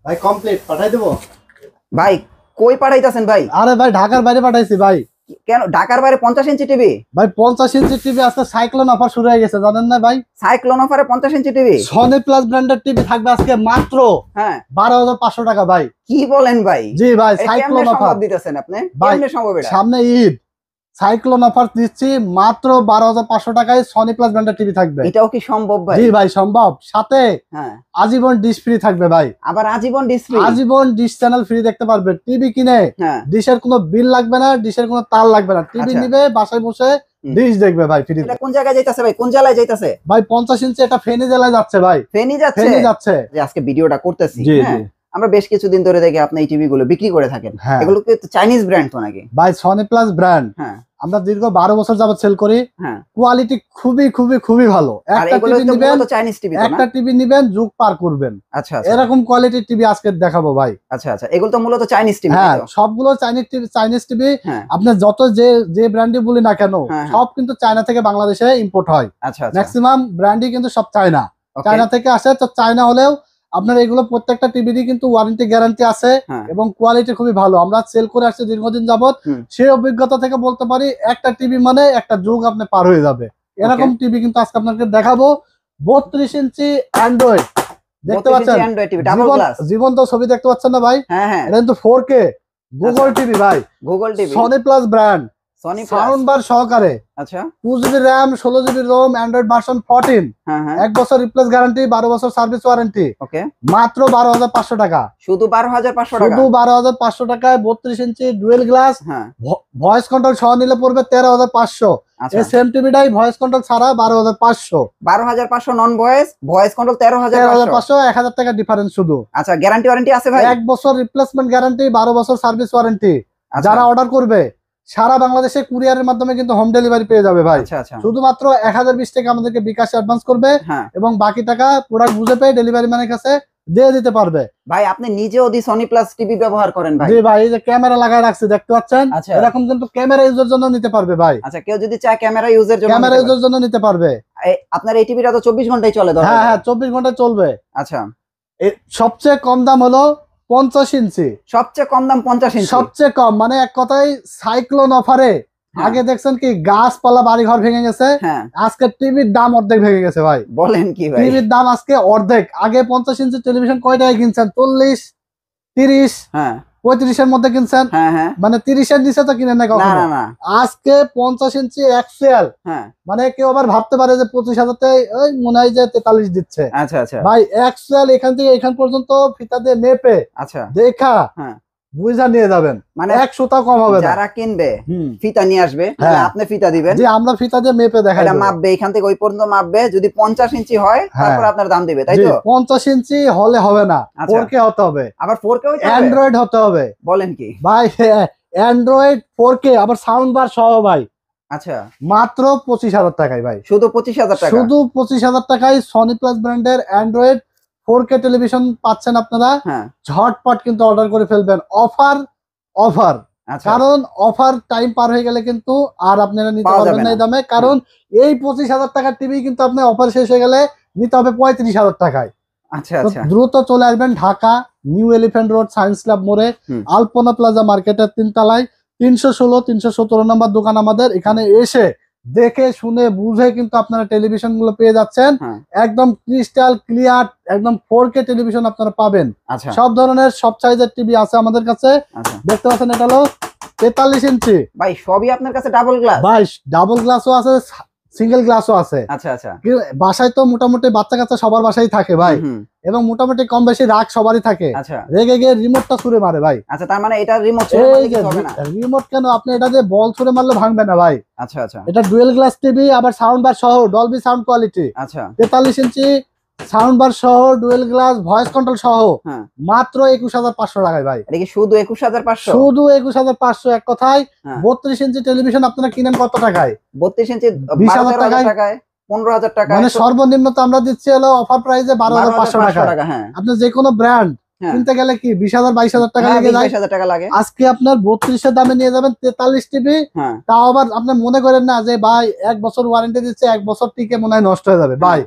ভাই কমপ্লিট পাঠাই দেবো। ভাই কই পাঠাইতাছেন ভাই? আরে ভাই ঢাকার বাইরে পাঠাইছি ভাই। কেন ঢাকার বাইরে 50 ইঞ্চি টিভি? ভাই 50 ইঞ্চি টিভি আজকে সাইক্লোন অফার শুরু হয়ে গেছে, জানেন না ভাই? সাইক্লোন অফারে 50 ইঞ্চি টিভি সনি প্লাস ব্র্যান্ডের টিভি থাকবে আজকে মাত্র হ্যাঁ 12,500 টাকা ভাই। কি বলেন ভাই? জি ভাই, কেমনে সাইক্লোন অফার সম্ভব দিতেছেন আপনি? কেমনে সম্ভব এটা? সামনে ঈদ, সাইক্লোন অফার দিচ্ছি মাত্র 12,500 টাকায় সনি প্লাস ব্র্যান্ডের টিভি থাকবে। এটাও কি সম্ভব ভাই? জি ভাই সম্ভব, সাথে হ্যাঁ আজীবন ডিশ ফ্রি থাকবে ভাই। আবার আজীবন ডিশ ফ্রি? আজীবন ডিশ চ্যানেল ফ্রি দেখতে পারবে। টিভি কিনে হ্যাঁ ডিশের কোনো বিল লাগবে না, ডিশের কোনো তার লাগবে না, টিভি আচ্ছা। নিবে বাসায় বসে ডিশ দেখবে ভাই ফ্রি। এটা কোন জায়গায় যাইতাছে ভাই? কোন জেলায় যাইতাছে ভাই 50 ইঞ্চি এটা ফেনী জেলায় যাচ্ছে ভাই। ফেনী যাচ্ছে? ফেনী যাচ্ছে। যে আজকে ভিডিওটা করতেছি জি হ্যাঁ জি আমরা বেশ কিছুদিন ধরে দেখি আপনি এই টিভি গুলো বিক্রি করে থাকেন। হ্যাঁ। এগুলো কি চাইনিজ ব্র্যান্ড তো নাকি? ভাই সনি প্লাস ব্র্যান্ড হ্যাঁ আমরা দীর্ঘ 12 বছর যাবত সেল করি। হ্যাঁ কোয়ালিটি খুবই খুবই খুবই ভালো। আর একটা এগুলো টিভি তো নিবেন, মূলত চাইনিজ টিভি তো না? একটা টিভি নিবেন যুগ পার করবেন। আচ্ছা আচ্ছা এরকম কোয়ালিটির টিভি আজকে দেখাবো ভাই। আচ্ছা আচ্ছা এগুলো তো মূলত চাইনিজ টিভি হ্যাঁ সবগুলো চাইনিজ টিভি। হ্যাঁ আপনি যত যে ব্র্যান্ডই বলি না কেন হ্যাঁ, সব কিন্তু চায়না থেকে বাংলাদেশে ইম্পোর্ট হয়। আচ্ছা আচ্ছা ম্যাক্সিমাম ব্র্যান্ডই কিন্তু সব চায়না, ওকে চায়না থেকে আসে। তো চায়না হলেও আপনার এগুলো প্রত্যেকটা টিভিরই কিন্তু ওয়ারেন্টি গ্যারান্টি আছে হ্যাঁ এবং কোয়ালিটি খুবই ভালো। আমরা সেল করে আসছি দীর্ঘদিন যাবত। হুম। সেই অভিজ্ঞতা থেকে বলতে পারি একটা টিভি মানে একটা যুগ আপনি পার হয়ে যাবে। এরকম টিভি কিন্তু আজকে আপনাকে দেখাবো। 32 ইঞ্চি অ্যান্ড্রয়েড দেখতে পাচ্ছেন, অ্যান্ড্রয়েড টিভি ডাবল গ্লাস? জীবন্ত ছবি দেখতে পাচ্ছেন না ভাই? হ্যাঁ হ্যাঁ এটা কিন্তু 4K গুগল টিভি ভাই। Google TV Sony plus brand, Sony sound bar সহকারে, আচ্ছা 2GB RAM 16GB ROM, Android version 14, হ্যাঁ হ্যাঁ 1 বছর রিপ্লেস গ্যারান্টি, 12 বছর সার্ভিস ওয়ারেন্টি, ওকে মাত্র 12,500 টাকা। শুধু 12,500 টাকা? শুধু 12,500 টাকায় 32 ইঞ্চি ডুয়েল গ্লাস, হ্যাঁ ভয়েস কন্ট্রোল সহ নিলে পড়বে 13,500। আচ্ছা এই সেম টিভিটাই ভয়েস কন্ট্রোল ছাড়া 12,500। 12,500 নন ভয়েস, ভয়েস কন্ট্রোল 13,500। 13,500, 1000 টাকা ডিফারেন্স শুধু। আচ্ছা গ্যারান্টি ওয়ারেন্টি আছে ভাই? 1 বছর রিপ্লেসমেন্ট গ্যারান্টি, 12 বছর সার্ভিস ওয়ারেন্টি। আচ্ছা যারা অর্ডার করবে সারা বাংলাদেশে কুরিয়ারের মাধ্যমে কিন্তু হোম ডেলিভারি পেয়ে যাবে ভাই। আচ্ছা আচ্ছা শুধুমাত্র 1020 টাকা আমাদেরকে বিকাশ অ্যাডভান্স করবে হ্যাঁ এবং বাকি টাকা প্রোডাক্ট বুঝে পেয়ে ডেলিভারি ম্যানের কাছে দিয়ে দিতে পারবে। ভাই আপনি নিজেও দি সনি প্লাস টিভি ব্যবহার করেন ভাই? জি ভাই, এই যে ক্যামেরা লাগায় রাখছি দেখতে পাচ্ছেন, আচ্ছা। এরকম কিন্তু ক্যামেরা ইউজের জন্য নিতে পারবে ভাই। আচ্ছা কেউ যদি চায় ক্যামেরা ইউজের জন্য ক্যামেরা নিতে ইউজের জন্য নিতে পারবে। পারে। আপনার এই টিভিটা তো 24 ঘন্টাই চলে ধরো? হ্যাঁ হ্যাঁ 24 ঘন্টা চলবে। আচ্ছা সবচেয়ে কম দাম হলো 50 ইঞ্চি। সবচেয়ে কম দাম 50 ইঞ্চি? সবচেয়ে কম মানে এক কথায় সাইক্লোন অফারে। হ্যাঁ। আগে দেখছেন কি গাছপালা বাড়ি ঘর ভেঙে গেছে, হ্যার আজকে টিভির দাম অর্ধেক ভেঙে গেছে ভাই। বলেন কি ভাই? টিভির দাম আজকে অর্ধেক। আগে 50 ইঞ্চি টেলিভিশন কয় টাকায় কিনছেন? 40, 30, হ্যাঁ 35 এর মধ্যে কিনছেন, হ্যাঁ হ্যাঁ মানে 30 এর নিচে তো কিনেন না না কখনো। না না আজকে 50 ইঞ্চি এক্সেল, হ্যাঁ মানে কেউ আবার ভাবতে পারে যে 25,000 টাকায় ওই মনে হয় যে 43 দিচ্ছে। আচ্ছা আচ্ছা ভাই এক্সেল এখান থেকে এখান পর্যন্ত ফিতা দিয়ে মেপে আচ্ছা দেখা হ্যাঁ বুঝা নিয়ে যাবেন, মানে 1 সুতা কম হবে না। যারা কিনবে হুম। ফিতা নিয়ে আসবে, হ্যাঁ। আপনি ফিতা দিবেন, যে আমরা ফিতা দিয়ে মেপে দেখাই এটা দেব। মাপবে এখান থেকে ওই পর্যন্ত মাপবে, যদি 50 ইঞ্চি হয় হ্যাঁ। তারপর আপনার দাম দিবে তাই জি, তো? 50 ইঞ্চি হলে হবে না, আচ্ছা। 4K হতে হবে, আবার 4K হইতে হবে? অ্যান্ড্রয়েড হতে হবে। বলেন কি ভাই অ্যান্ড্রয়েড 4K আবার সাউন্ড বার সহ ভাই, আচ্ছা মাত্র 25,000 টাকায় ভাই। শুধু 25,000 টাকা? শুধু 25,000 টাকায় সনি প্লাস ব্র্যান্ডের অ্যান্ড্রয়েড 4K টেলিভিশন পাচ্ছেন আপনারা। হ্যাঁ ঝটপট কিন্তু অর্ডার করে ফেলবেন। অফার অফার, আচ্ছা কারণ অফার টাইম পার হয়ে গেলে কিন্তু আর আপনারা নিতে পাওয়া পারবেন যাবে না এই না। দামে। কারণ এই 25,000 টাকার টিভি কিন্তু আপনার অফার শেষ হয়ে গেলে নিতে হবে 35,000 টাকায়। আচ্ছা তো আচ্ছা দ্রুত চলে আসবেন Dhaka new elephant road science club মোড়ে, হুম। আলপনা প্লাজা মার্কেটের 3 তলায় 316 317 নম্বর দোকান আমাদের। এখানে এসে দেখে শুনে বুঝে কিন্তু আপনারা টেলিভিশন গুলো পেয়ে যাচ্ছেন। হ্যাঁ। একদম ক্রিস্টাল ক্লিয়ার, একদম 4K টেলিভিশন আপনারা পাবেন। আচ্ছা সব ধরনের সব সাইজের টিভি আছে আমাদের কাছে। আচ্ছা দেখতে পাচ্ছেন এটা হলো 43 ইঞ্চি ভাই সবই আপনার কাছে ডাবল গ্লাস? ভাই ডাবল গ্লাসও আছে, সিঙ্গেল গ্লাসও আছে। আচ্ছা আচ্ছা বাসায় তো মোটামুটি বাচ্চা কাচ্চা সবার বাসায় থাকে ভাই, হুম, এবং মোটামুটি কম বেশি রাগ সবারই থাকে। আচ্ছা রেগে গিয়ে রিমোটটা ছুঁড়ে মারে ভাই। আচ্ছা তার মানে এটা রিমোট এই যে হবে না? রিমোট কেন, আপনি এটা যে বল ছুঁড়ে মারলে ভাঙবে না ভাই। আচ্ছা আচ্ছা এটা ডুয়েল গ্লাস টিভি, আবার সাউন্ড বার সহ, ডলবি সাউন্ড কোয়ালিটি, আচ্ছা 43 ইঞ্চি সাউন্ড বার সহ, ডুয়েল গ্লাস, ভয়েস কন্ট্রোল সহ, হ্যাঁ মাত্র 21,500 টাকায় ভাই। এটা কি শুধু 21,500? শুধু 21,500। এক কথায় হ্যাঁ। 32 ইঞ্চি টেলিভিশন আপনারা কিনেন কত টাকায়? 32 ইঞ্চি 20,000 12,000 টাকায়, 15,000 টাকা, মানে সর্বনিম্ন তো আমরা দিচ্ছি হলো অফার প্রাইসে 12,500 টাকা। হ্যাঁ আপনি যে কোনো ব্র্যান্ড হ্যাঁ। কিনতে গেলে কি 20,000 22,000 টাকা লেগে যায়। 20,000 টাকা লাগে। আজকে আপনার 32 এর দামে নিয়ে যাবেন 43 টিভি। হ্যাঁ তাও আবার আপনি মনে করেন না যে ভাই 1 বছর ওয়ারেন্টি দিচ্ছে, 1 বছর টিকে মনে হয় নষ্ট হয়ে যাবে। ভাই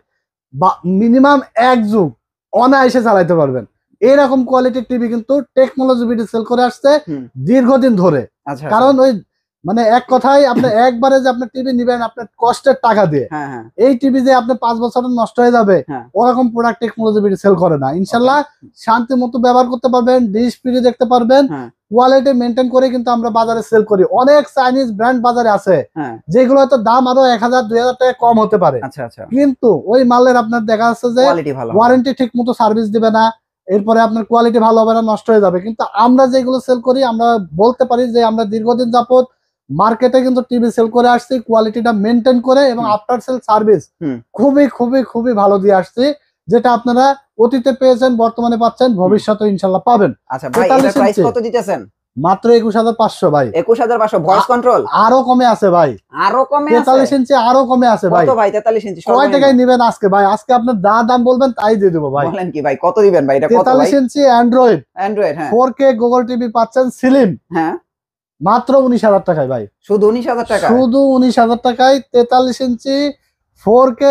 মিনিমাম 1 যুগ অনায়াসে চালাইতে পারবেন। এরকম কোয়ালিটির টিভি কিন্তু টেকনোলজি বিডি সেল করে আসছে দীর্ঘদিন ধরে। আচ্ছা, কারণ ওই মানে এক কথায় আপনি একবারে যে আপনি টিভি নিবেন আপনার কষ্টের টাকা দিয়ে, হ্যাঁ এই টিভি যে আপনি 5 বছরের নষ্ট হয়ে যাবে হ্যাঁ। ওরকম প্রোডাক্ট টেকনোলজি বিডি সেল করে না। ইনশাল্লাহ শান্তি মতো ব্যবহার করতে পারবেন, ডিশ ফ্রি দেখতে পারবেন, কোয়ালিটি মেনটেন করে কিন্তু আমরা বাজারে সেল করি। অনেক চাইনিজ ব্র্যান্ড বাজারে আছে যেগুলো হয়তো দাম আরো 1000-2000 টাকা কম হতে পারে, কিন্তু ওই মালের আপনার দেখা যাচ্ছে যে ওয়ারেন্টি ঠিক মতো সার্ভিস দিবে না, এরপরে আপনার কোয়ালিটি ভালো হবে না, নষ্ট হয়ে যাবে। কিন্তু আমরা যেগুলো সেল করি আমরা বলতে পারি যে আমরা দীর্ঘদিন যাবত মার্কেটে কিন্তু টিভি সেল করে আসছি কোয়ালিটিটা মেনটেন করে, এবং আফটার সেল সার্ভিস খুবই খুবই খুবই ভালো দিয়ে আসছি, যেটা আপনারা অতীতে পেয়েছেন, বর্তমানে পাচ্ছেন, ভবিষ্যতে ইনশাল্লাহ পাবেন। আচ্ছা ভাই, এটার প্রাইস কত দিতেছেন? মাত্র 21500 ভাই। 21500 ভয়েস কন্ট্রোল আরো কমে আছে ভাই, আরো কমে আছে 43 ইঞ্চি আরো কমে আছে ভাই। কত ভাই 43 ইঞ্চি কয় টাকায় নেবেন আজকে ভাই? আজকে আপনার দাম বলবেন তাই দিয়ে দেব ভাই। বলেন কি ভাই, কত দিবেন ভাই? এটা কত ভাই? 43 ইঞ্চি অ্যান্ড্রয়েড, হ্যাঁ 4K গুগল টিভি পাচ্ছেন স্লিম, হ্যাঁ মাত্র 19000 টাকায় ভাই। শুধু 19000 টাকা? শুধু 19000 টাকায় 43 ইঞ্চি 4K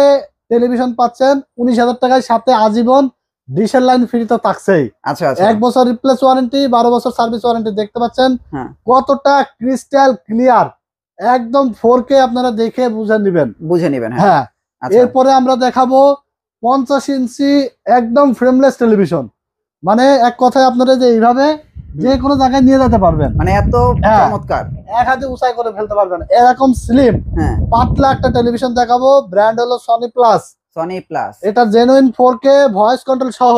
টেলিভিশন পাচ্ছেন 19000 টাকায়, সাথে আজীবন ডিশের লাইন ফ্রি তো থাকছেই। আচ্ছা আচ্ছা, 1 বছর রিপ্লেস ওয়ারেন্টি, 12 বছর সার্ভিস ওয়ারেন্টি। দেখতে পাচ্ছেন কতটা ক্রিস্টাল ক্লিয়ার, একদম 4K আপনারা দেখে বুঝে নেবেন। হ্যাঁ, এরপরে আমরা দেখাবো 50 ইঞ্চি একদম ফ্রেমলেস টেলিভিশন, মানে এক কথায় আপনারা যে এইভাবে যে কোনো জায়গায় নিয়ে যেতে পারবেন, মানে এত চমৎকার, এক হাতে উঁচাই করে ফেলতে পারবেন, এরকম স্লিম পাতলা একটা টেলিভিশন দেখাবো। ব্র্যান্ড হলো সনি প্লাস। এটা জেনুইন 4K ভয়েস কন্ট্রোল সহ।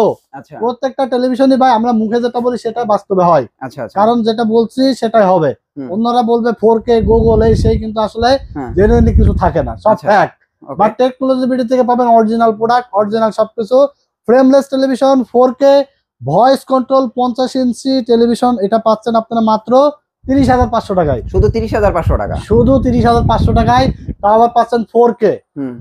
প্রত্যেকটা টেলিভিশনই ভাই আমরা মুখে যেটা বলি সেটা বাস্তবে হয়, কারণ যেটা বলছি সেটাই হবে। অন্যরা বলবে 4K গুগল এই সেই, কিন্তু আসলে জেনুইনলি কিছু থাকে না, সব ফ্যাক্ট। বাট টেকনোলজি বিডি থেকে পাবেন অরিজিনাল প্রোডাক্ট, অরিজিনাল সবকিছু। Frameless television 4K voice control 50 ইঞ্চি টেলিভিশন, এটা পাচ্ছেন আপনারা মাত্র 30500 টাকায়। শুধু 30500 টাকা? শুধু 30500 টাকায়। তাও আবার পাচ্ছেন 4K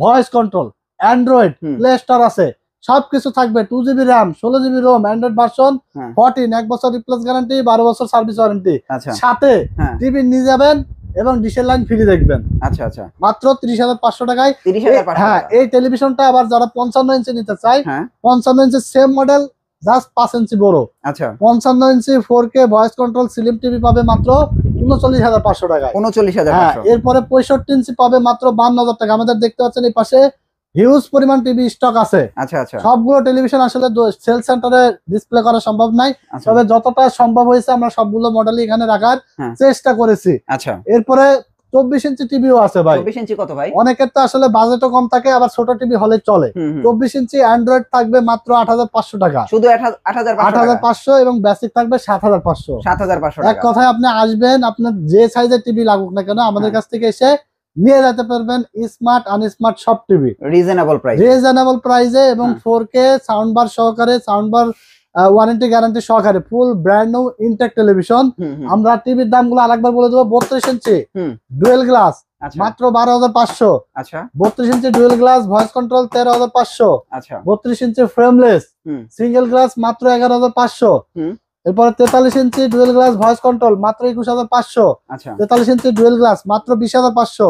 voice control, Android, play store আছে, সবকিছু থাকবে। 2GB RAM, 16GB Rome, Android version 14, 1 বছর রিপ্লেস গ্যারান্টি, 12 বছর সার্ভিস ওয়ারেন্টি, সাথে টিভি নিয়ে যাবেন এবং ডিশের লাইন ফ্রি দেখবেন। আচ্ছা আচ্ছা, মাত্র 30500 টাকায়। হ্যাঁ, এই টেলিভিশনটা আবার যারা 55 ইঞ্চি নিতে চায়, 55 ইঞ্চি সেম মডেল, জাস্ট 5 ইঞ্চি বড়। আচ্ছা, 55 ইঞ্চি 4K voice control slim TV পাবে মাত্র 39500 টাকায়। 39500। এরপরে 65 ইঞ্চি পাবে মাত্র 52000 টাকা। আমাদের দেখতে পাচ্ছেন এই পাশে হিউজ পরিমাণ টিভি স্টক আছে। আচ্ছা আচ্ছা, সবগুলো টেলিভিশন আসলে সেল সেন্টারে ডিসপ্লে করা সম্ভব নাই, তবে যতটা সম্ভব হয়েছে আমরা সবগুলো মডেলই এখানে রাখার চেষ্টা করেছি। আচ্ছা, এরপরে 24 ইঞ্চি টিভিও আছে ভাই। 24 ইঞ্চি কত ভাই? অনেকের তো আসলে বাজেটও কম থাকে, আবার ছোট টিভি হলে চলে। 24 ইঞ্চি অ্যান্ড্রয়েড থাকবে মাত্র 8500 টাকা, শুধু 8500, এবং বেসিক থাকবে 7500। 7500 এক কথায় আপনি আসবেন, আপনার যে সাইজের টিভি লাগুক না কেন আমাদের কাছ থেকে এসে নিয়ে যেতে পারবেন স্মার্ট আনস্মার্ট সব টিভি রিজনেবল প্রাইসে, এবং 4K সাউন্ড বার সহকারে, সাউন্ড বার ওয়ারেন্টি গ্যারান্টি সহকারে, full brand new Intek television. আমরা টিভির দামগুলো আরেকবার বলে দেবো। 32 ইঞ্চি ডুয়েল গ্লাস মাত্র 12500। 32 ইঞ্চি ডুয়েল গ্লাস ভয়েস কন্ট্রোল 13500। 32 ইঞ্চি ফ্রেমলেস সিঙ্গেল গ্লাস মাত্র 11500। এরপরে 43 ইঞ্চি ডুয়েল গ্লাস ভয়েস কন্ট্রোল মাত্র 21500। 43 ইঞ্চি ডুয়েল গ্লাস মাত্র 20500।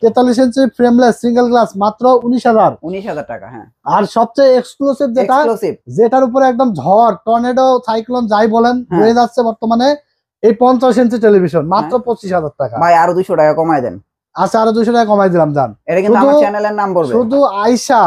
43 ইঞ্চি ফ্রেমলেস সিঙ্গেল গ্লাস মাত্র 19000 টাকা। হ্যাঁ, আর সবচেয়ে এক্সক্লুসিভ যেটার উপরে একদম ঝড়, টর্নেডো, সাইক্লোন যাই বলেন হয়ে যাচ্ছে বর্তমানে, এই 50 ইঞ্চি টেলিভিশন মাত্র 25000 টাকা। ভাই আরো 200 টাকা কমায় দেন। আচ্ছা, আরো 200 টাকা কমাই দিলাম। জান, এটা কিন্তু আমার চ্যানেলের নাম বলবে, শুধু আয়শা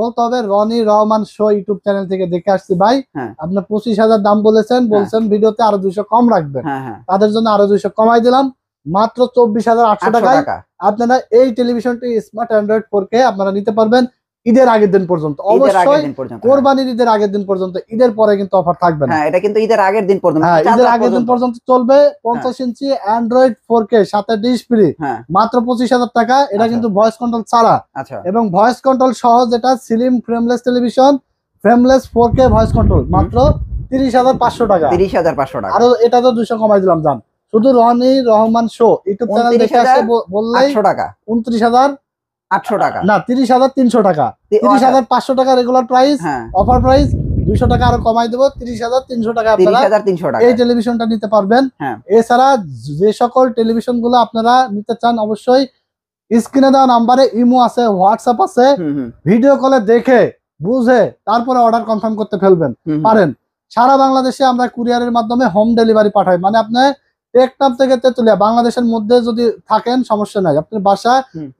বলতে হবে। Roni Rahman show YouTube channel থেকে দেখে আসছি ভাই। আপনি 25000 দাম বলছেন ভিডিওতে আরো 200 কম রাখবেন, তাদের জন্য আরো 200 কমাই দিলাম মাত্র 24800 টাকায়। আপনারা এই টেলিভিশনটি স্মার্ট অ্যান্ড্রয়েড 4K আপনারা নিতে পারবেন ঈদের আগের দিন পর্যন্ত। অবশ্যই কোরবানির ঈদের আগের দিন পর্যন্ত, ঈদের পরে কিন্তু অফার থাকবে না। এটা কিন্তু ঈদের আগের দিন পর্যন্ত, ঈদের আগের দিন পর্যন্ত চলবে। 50 ইঞ্চি অ্যান্ড্রয়েড 4K সাথে ডিশ ফ্রি মাত্র 25000 টাকা। এটা কিন্তু ভয়েস কন্ট্রোল ছাড়া, এবং ভয়েস কন্ট্রোল সহ যেটা slim frameless television, frameless 4K voice control মাত্র 30500 টাকা। 30500 টাকা। আরো এটা তো 200 কমাই দিলাম। জান, শুধু Roni Rahman show YouTube channel দেখে আসতে বললেই 800 টাকা। 29800 টাকা না, 30300 টাকা। 30500 টাকা রেগুলার প্রাইস, অফার প্রাইস 200 টাকা আরো কমাই দেবো, 30300 টাকা আপনারা এই টেলিভিশনটা নিতে পারবেন। এছাড়া যে সকল টেলিভিশন গুলো আপনারা নিতে চান অবশ্যই স্ক্রিনে দেওয়া নাম্বারে ইমো আছে, হোয়াটসঅ্যাপ আছে, ভিডিও কলে দেখে বুঝে তারপরে অর্ডার কনফার্ম করতে ফেলবেন পারেন। সারা বাংলাদেশে আমরা কুরিয়ারের মাধ্যমে হোম ডেলিভারি পাঠাই। মানে আপনি টেকনাফ থেকে তেতুলিয়া বাংলাদেশের মধ্যে যদি থাকেন সমস্যা নাই, আপনার বাসা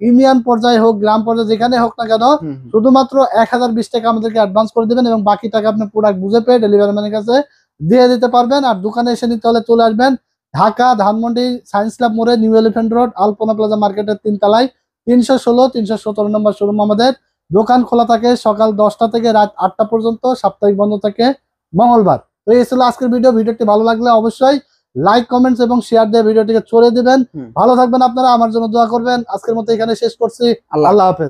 ইউনিয়ন পর্যায়ে হোক গ্রাম পর্যায়ে যেখানে হোক না কেন শুধুমাত্র 1020 টাকা আমাদেরকে অ্যাডভান্স করে দিবেন এবং বাকি টাকা আপনি প্রোডাক্ট বুঝে পেয়ে ডেলিভারি ম্যানের কাছে দিয়ে দিতে পারবেন। আর দোকানে এসে নিতে হলে চলে আসবেন ঢাকা ধানমন্ডি সায়েন্স ক্লাব মোড়ে, নিউ এলিফ্যান্ট রোড, আলপনা প্লাজা মার্কেটের 3 তলায় 316 317 নম্বর শোরুম আমাদের। দোকান খোলা থাকে সকাল 10টা থেকে রাত 8টা পর্যন্ত, সাপ্তাহিক বন্ধ থাকে মঙ্গলবার। তো এই ছিল আজকের ভিডিওটি ভালো লাগলে অবশ্যই লাইক কমেন্টস এবং শেয়ার দিয়ে ভিডিওটিকে ছড়িয়ে দিবেন। ভালো থাকবেন আপনারা, আমার জন্য দোয়া করবেন। আজকের মতো এখানে শেষ করছি। আল্লাহ হাফেজ।